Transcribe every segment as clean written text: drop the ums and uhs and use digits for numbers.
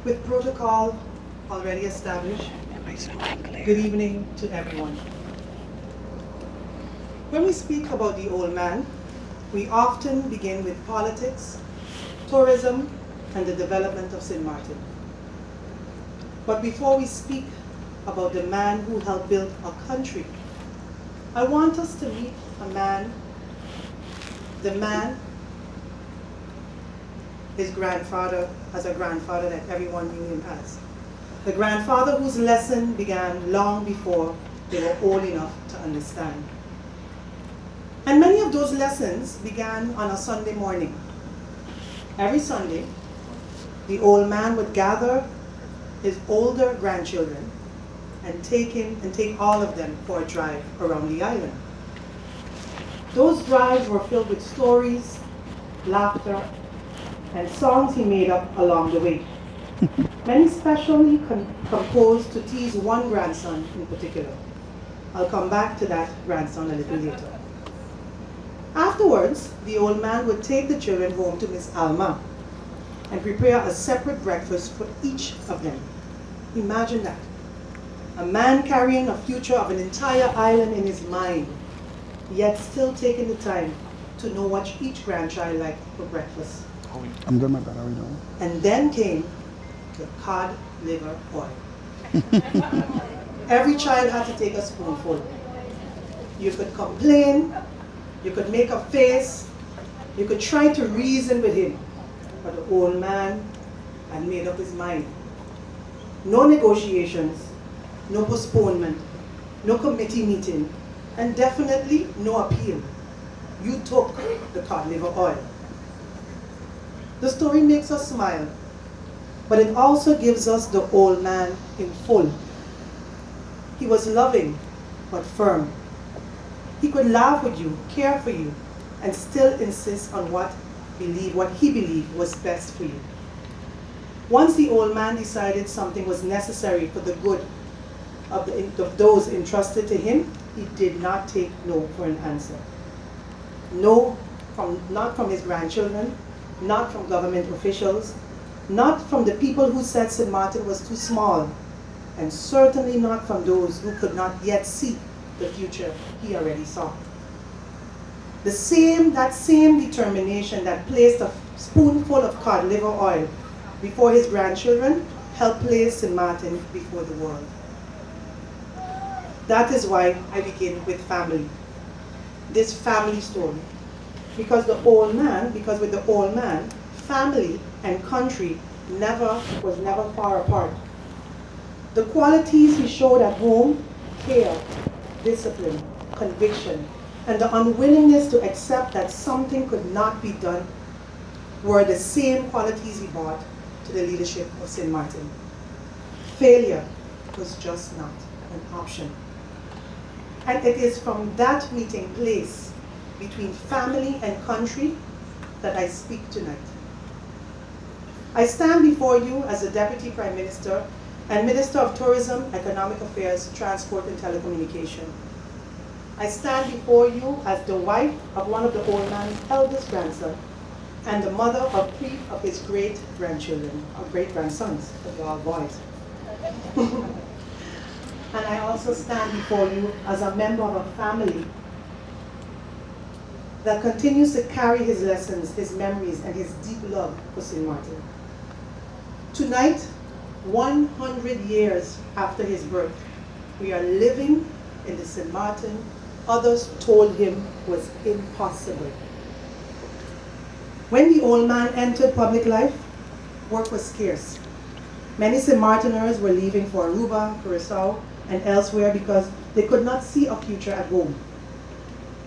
With protocol already established, good evening to everyone. When we speak about the old man, we often begin with politics, tourism, and the development of St. Maarten. But before we speak about the man who helped build a country, I want us to meet a man, the man his grandfather, as a grandfather that everyone knew him as. The grandfather whose lesson began long before they were old enough to understand. And many of those lessons began on a Sunday morning. Every Sunday, the old man would gather his older grandchildren and take all of them for a drive around the island. Those drives were filled with stories, laughter, and songs he made up along the way. Many specially composed to tease one grandson in particular. I'll come back to that grandson a little later. Afterwards, the old man would take the children home to Miss Alma and prepare a separate breakfast for each of them. Imagine that. A man carrying a future of an entire island in his mind, yet still taking the time to know what each grandchild liked for breakfast. I'm good, my bad. How are you doing? And then came the cod liver oil. Every child had to take a spoonful. You could complain, you could make a face, you could try to reason with him, but the old man had made up his mind. No negotiations, no postponement, no committee meeting, and definitely no appeal. You took the cod liver oil. The story makes us smile, but it also gives us the old man in full. He was loving, but firm. He could laugh with you, care for you, and still insist on what he believed was best for you. Once the old man decided something was necessary for the good of those entrusted to him, he did not take no for an answer. No, not from his grandchildren, not from government officials, not from the people who said St. Maarten was too small, and certainly not from those who could not yet see the future he already saw. That same determination that placed a spoonful of cod liver oil before his grandchildren helped place St. Maarten before the world. That is why I begin with family. This family story. Because with the old man, family and country was never far apart. The qualities he showed at home, care, discipline, conviction, and the unwillingness to accept that something could not be done were the same qualities he brought to the leadership of St. Maarten. Failure was just not an option. And it is from that meeting place between family and country that I speak tonight. I stand before you as the Deputy Prime Minister and Minister of Tourism, Economic Affairs, Transport and Telecommunication. I stand before you as the wife of one of the old man's eldest grandson and the mother of 3 of his great-grandchildren, or great-grandsons, because they're all boys. And I also stand before you as a member of a family that continues to carry his lessons, his memories, and his deep love for St. Maarten. Tonight, 100 years after his birth, we are living in the St. Maarten others told him was impossible. When the old man entered public life, work was scarce. Many St. Martiners were leaving for Aruba, Curacao, and elsewhere because they could not see a future at home.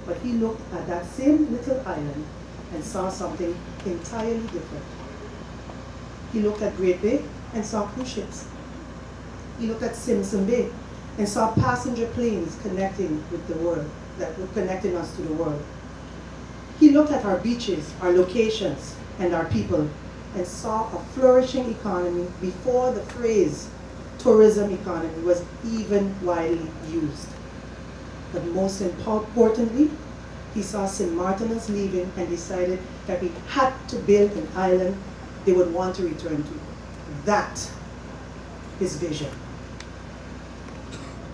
But he looked at that same little island and saw something entirely different. He looked at Great Bay and saw cruise ships. He looked at Simpson Bay and saw passenger planes connecting with the world, that were connecting us to the world. He looked at our beaches, our locations, and our people, and saw a flourishing economy before the phrase tourism economy was even widely used. But most importantly, he saw St. Martiners leaving and decided that we had to build an island they would want to return to. That is vision.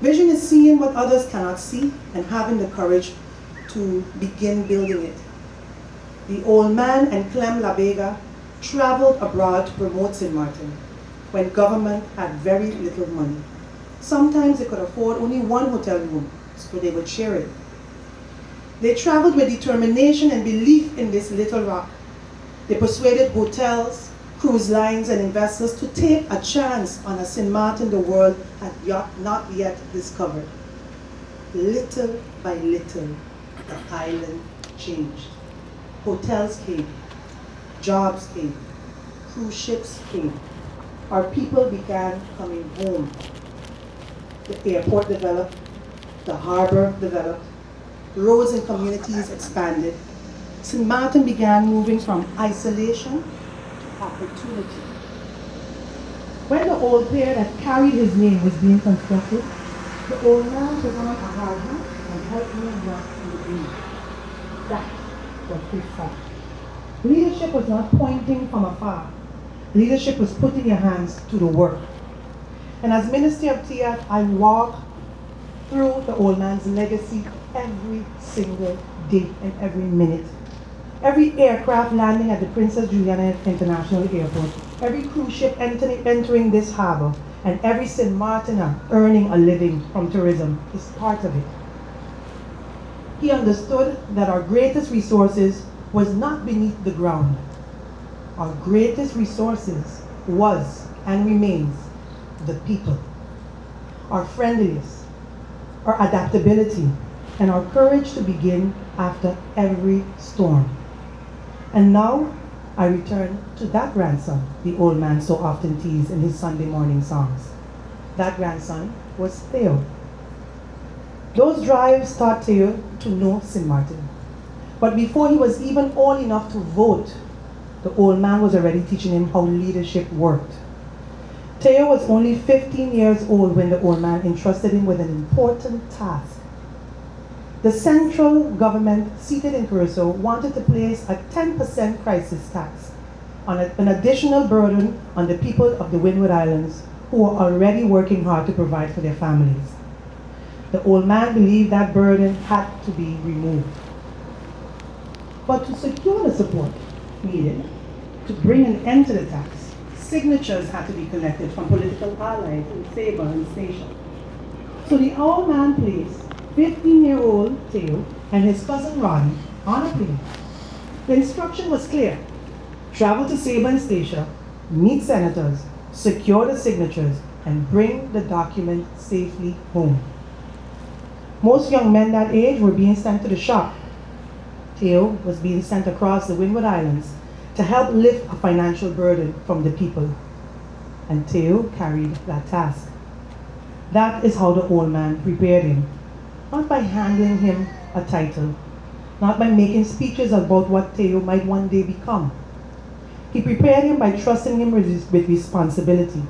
Vision is seeing what others cannot see and having the courage to begin building it. The old man and Clem LaBega traveled abroad to promote St. Maarten when government had very little money. Sometimes they could afford only one hotel room, so they would share it. They traveled with determination and belief in this little rock. They persuaded hotels, cruise lines, and investors to take a chance on a St. Maarten the world had not yet discovered. Little by little, the island changed. Hotels came, jobs came, cruise ships came. Our people began coming home. The airport developed, the harbor developed, roads and communities expanded. St. Maarten began moving from isolation to opportunity. When the old pier that carried his name was being constructed, the old man took on a hard hat and helped me work in the breeze. That was his thought. Leadership was not pointing from afar. Leadership was putting your hands to the work. And as Minister of Tiat, I walk through the old man's legacy every single day and every minute. Every aircraft landing at the Princess Juliana International Airport, every cruise ship entering this harbor, and every St. Maartener earning a living from tourism is part of it. He understood that our greatest resources was not beneath the ground. Our greatest resources was and remains the people. Our friendliness, our adaptability, and our courage to begin after every storm. And now I return to that grandson the old man so often teased in his Sunday morning songs. That grandson was Theo. Those drives taught Theo to know St. Maarten. But before he was even old enough to vote, the old man was already teaching him how leadership worked. Theo was only 15 years old when the old man entrusted him with an important task. The central government seated in Curacao wanted to place a 10% crisis tax on an additional burden on the people of the Windward Islands who were already working hard to provide for their families. The old man believed that burden had to be removed. But to secure the support needed to bring an end to the tax, signatures had to be collected from political allies in Sable and Statia. So the old man placed 15-year-old Theo and his cousin Ronnie on a plane. The instruction was clear. Travel to Sable and Statia, meet senators, secure the signatures, and bring the document safely home. Most young men that age were being sent to the shop. Theo was being sent across the Windward Islands to help lift a financial burden from the people. And Theo carried that task. That is how the old man prepared him. Not by handing him a title, not by making speeches about what Theo might one day become. He prepared him by trusting him with responsibility.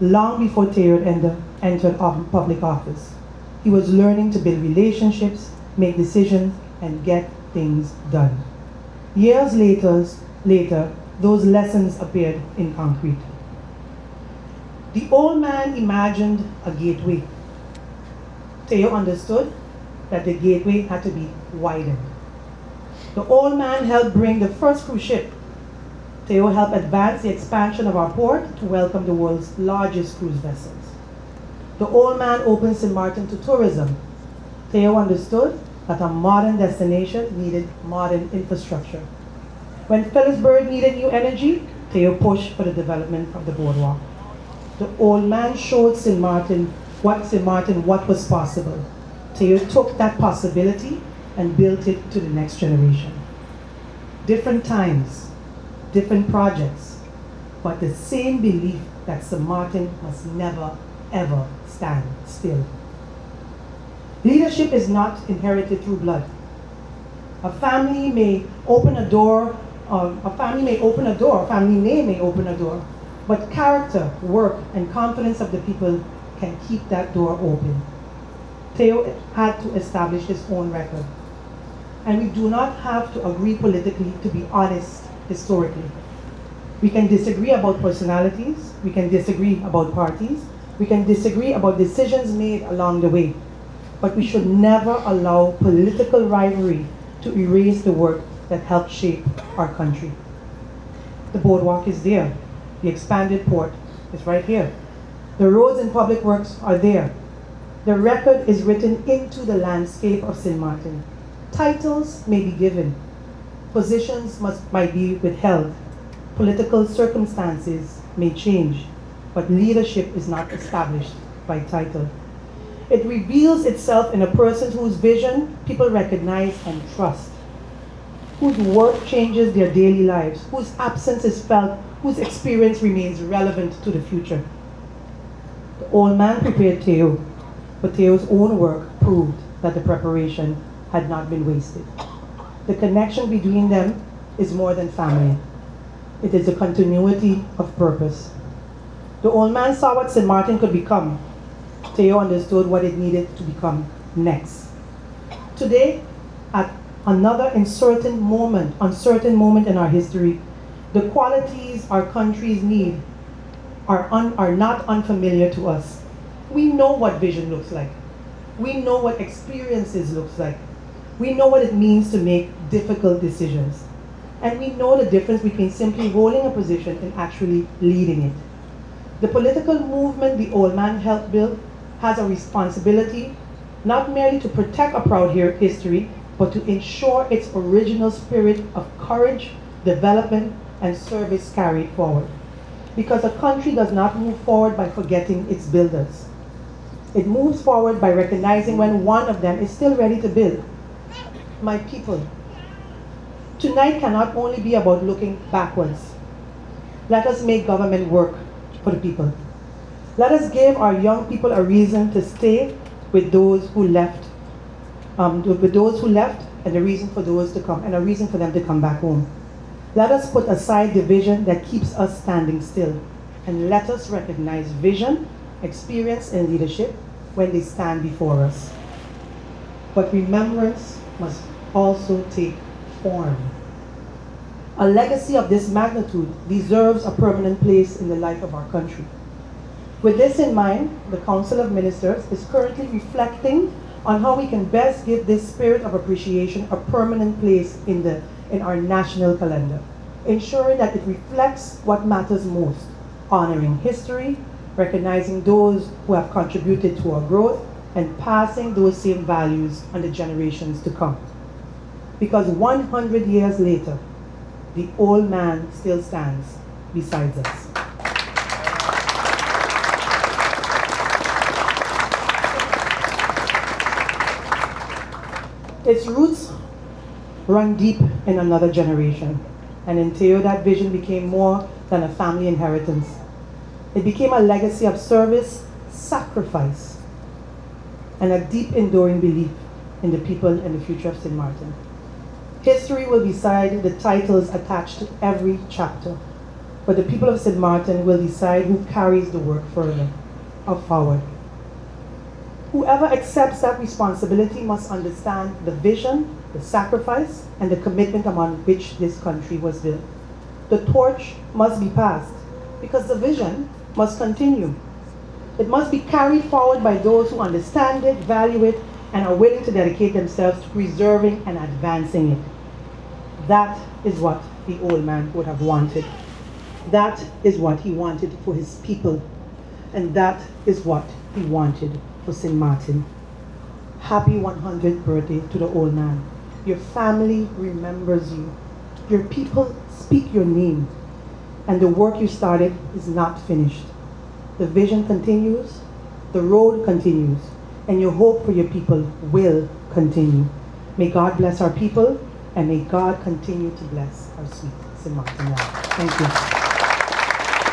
Long before Theo entered public office, he was learning to build relationships, make decisions, and get things done. Years later, those lessons appeared in concrete. The old man imagined a gateway. Theo understood that the gateway had to be widened. The old man helped bring the first cruise ship. Theo helped advance the expansion of our port to welcome the world's largest cruise vessels. The old man opened St. Maarten to tourism. Theo understood that a modern destination needed modern infrastructure. When Phillipsburg needed new energy, Theo pushed for the development of the boardwalk. The old man showed St. Maarten what was possible. Theo took that possibility and built it to the next generation. Different times, different projects, but the same belief that St. Maarten must never, ever stand still. Leadership is not inherited through blood. A family may open a door, a family may open a door, but character, work, and confidence of the people can keep that door open. Theo had to establish his own record. And we do not have to agree politically to be honest historically. We can disagree about personalities, we can disagree about parties, we can disagree about decisions made along the way, but we should never allow political rivalry to erase the work that helped shape our country. The boardwalk is there. The expanded port is right here. The roads and public works are there. The record is written into the landscape of St. Maarten. Titles may be given. Positions might be withheld. Political circumstances may change, but leadership is not established by title. It reveals itself in a person whose vision people recognize and trust, whose work changes their daily lives, whose absence is felt, whose experience remains relevant to the future. The old man prepared Theo, but Theo's own work proved that the preparation had not been wasted. The connection between them is more than family. It is a continuity of purpose. The old man saw what St. Maarten could become. Theo understood what it needed to become next. Today, at another uncertain moment in our history, the qualities our countries need are not unfamiliar to us. We know what vision looks like. We know what experiences looks like. We know what it means to make difficult decisions. And we know the difference between simply holding a position and actually leading it. The political movement the old man helped build has a responsibility not merely to protect a proud history, but to ensure its original spirit of courage, development, and service carried forward. Because a country does not move forward by forgetting its builders. It moves forward by recognizing when one of them is still ready to build. My people, tonight cannot only be about looking backwards. Let us make government work for the people. Let us give our young people a reason to stay with those who left, and a reason for those to come, and a reason for them to come back home. Let us put aside division that keeps us standing still, and let us recognize vision, experience, and leadership when they stand before us. But remembrance must also take form. A legacy of this magnitude deserves a permanent place in the life of our country. With this in mind, the Council of Ministers is currently reflecting on how we can best give this spirit of appreciation a permanent place in our national calendar, ensuring that it reflects what matters most, honoring history, recognizing those who have contributed to our growth, and passing those same values on the generations to come. Because 100 years later, the old man still stands beside us. Its roots run deep in another generation, and in Theo that vision became more than a family inheritance. It became a legacy of service, sacrifice, and a deep enduring belief in the people and the future of St. Maarten. History will decide the titles attached to every chapter, but the people of St. Maarten will decide who carries the work further or forward. Whoever accepts that responsibility must understand the vision, the sacrifice, and the commitment upon which this country was built. The torch must be passed because the vision must continue. It must be carried forward by those who understand it, value it, and are willing to dedicate themselves to preserving and advancing it. That is what the old man would have wanted. That is what he wanted for his people. And that is what he wanted for St. Maarten. Happy 100th birthday to the old man. Your family remembers you. Your people speak your name. And the work you started is not finished. The vision continues, the road continues, and your hope for your people will continue. May God bless our people, and may God continue to bless our sweet St. Maarten. Thank you.